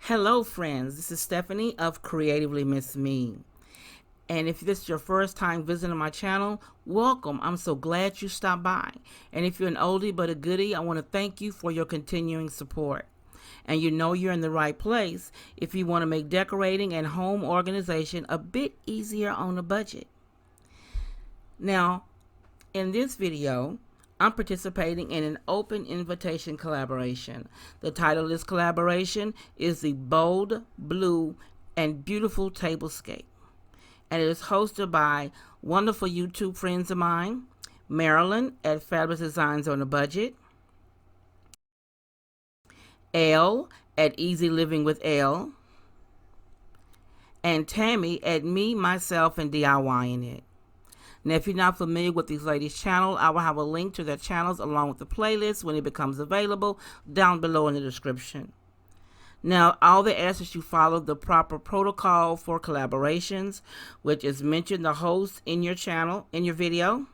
Hello friends, this is Stephanie of Creatively Miss Me. And if this is your first time visiting my channel, welcome. I'm so glad you stopped by. And if you're an oldie but a goodie, I want to thank you for your continuing support. And you know you're in the right place if you want to make decorating and home organization a bit easier on a budget. Now, in this video, I'm participating in an open invitation collaboration. The title of this collaboration is the Bold, Blue, and Beautiful Tablescape. And it is hosted by wonderful YouTube friends of mine, Marilyn at HandHDesigns on a Budget, Elle at Easy Living with Elle, and Tammy at Me, Myself, and DIYing It. Now, if you're not familiar with these ladies' channel, I will have a link to their channels along with the playlist when it becomes available down below in the description. Now, all they ask is you follow the proper protocol for collaborations, which is mention the host in your channel, in your video,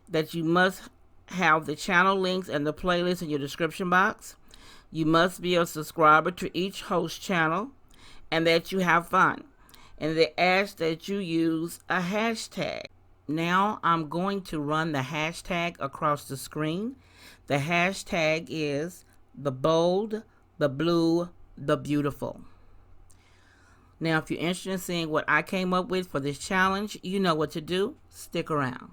that you must have the channel links and the playlist in your description box. You must be a subscriber to each host channel, and that you have fun. And they ask that you use a hashtag. Now I'm going to run the hashtag across the screen. The hashtag is the bold, the blue, the beautiful. Now, if you're interested in seeing what I came up with for this challenge, you know what to do. Stick around.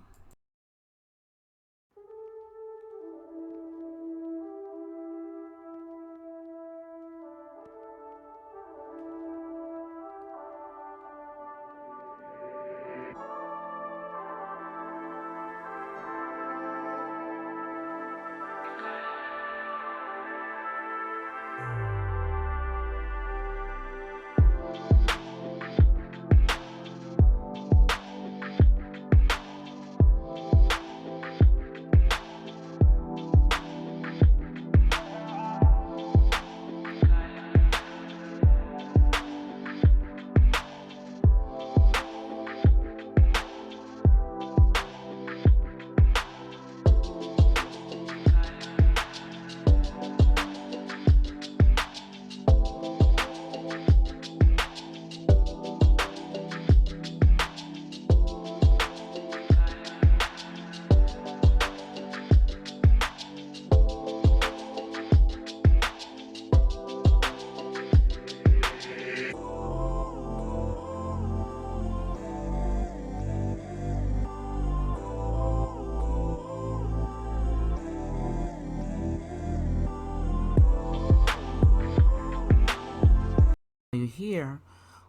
You're here,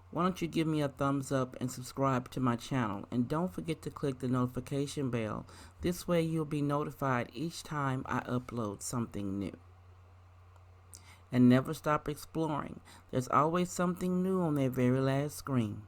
why don't you give me a thumbs up and subscribe to my channel, and don't forget to click the notification bell. This way you'll be notified each time I upload something new. And never stop exploring. There's always something new on that very last screen.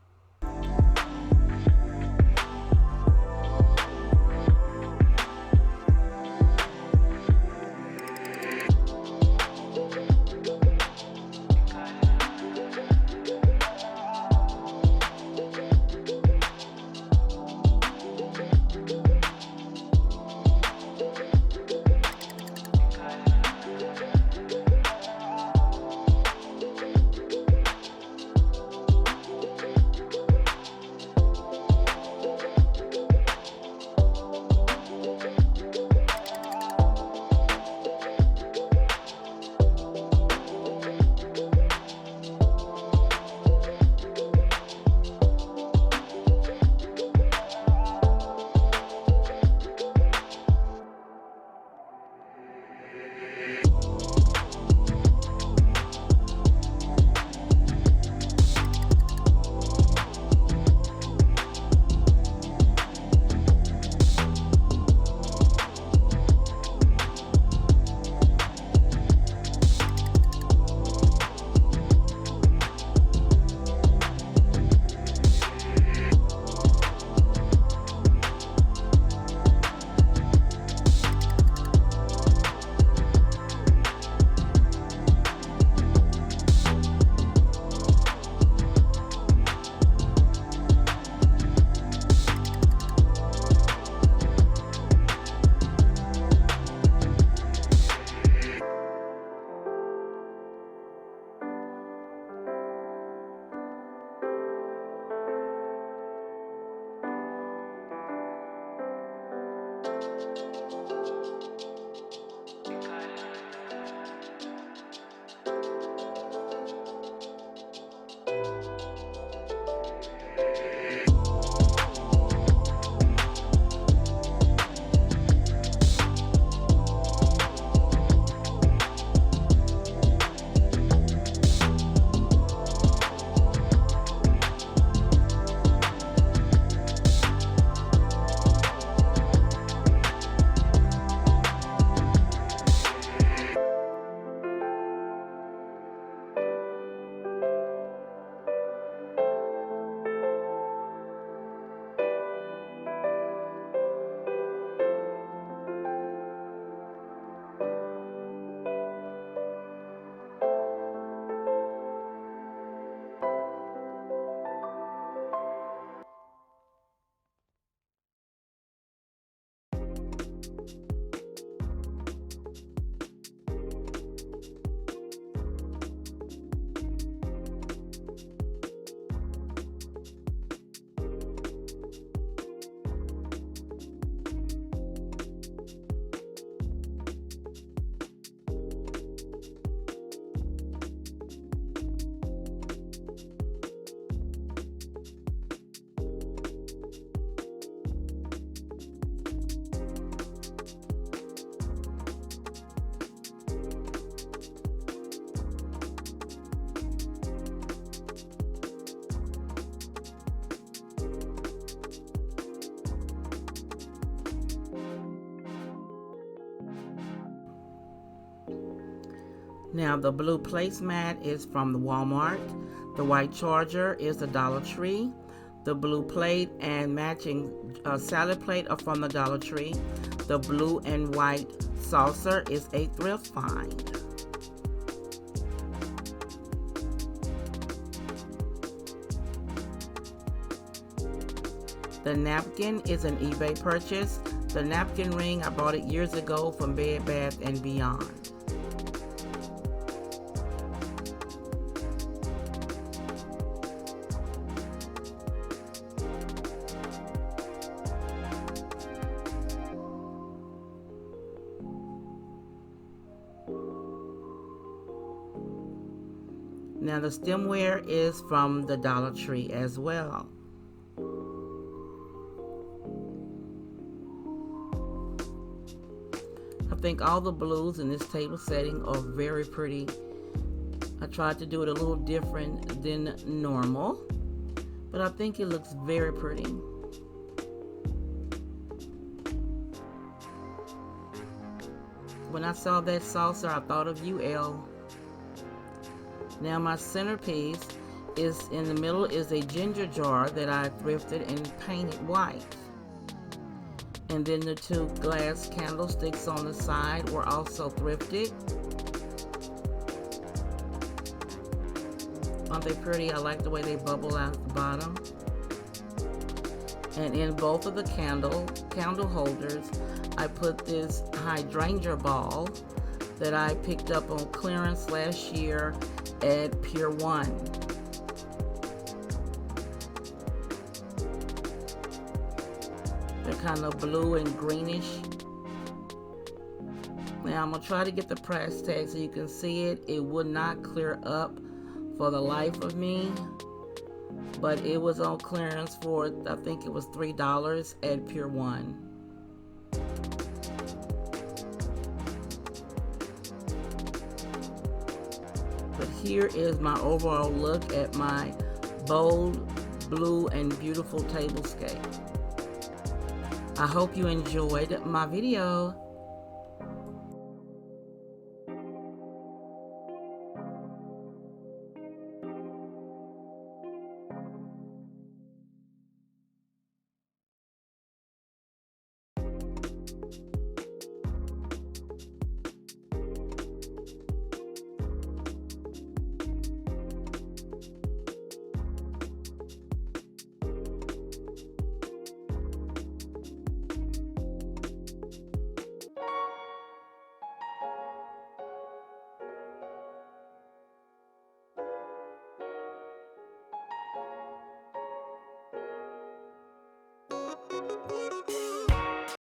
Now the blue placemat is from the Walmart. The white charger is the Dollar Tree. The blue plate and matching salad plate are from the Dollar Tree. The blue and white saucer is a thrift find. The napkin is an eBay purchase. The napkin ring, I bought it years ago from Bed Bath & Beyond. Now the stemware is from the Dollar Tree as well. I think all the blues in this table setting are very pretty. I tried to do it a little different than normal, but I think it looks very pretty. When I saw that saucer, I thought of you, Elle. Now my centerpiece is in the middle is a ginger jar that I thrifted and painted white. And then the two glass candlesticks on the side were also thrifted. Aren't they pretty? I like the way they bubble out the bottom. And in both of the candle holders, I put this hydrangea ball that I picked up on clearance last year at Pier 1. They're kind of blue and greenish. Now I'm gonna try to get the price tag so you can see it. It would not clear up for the life of me, but it was on clearance for, I think it was $3 at Pier 1. But here is my overall look at my bold, blue, and beautiful tablescape. I hope you enjoyed my video.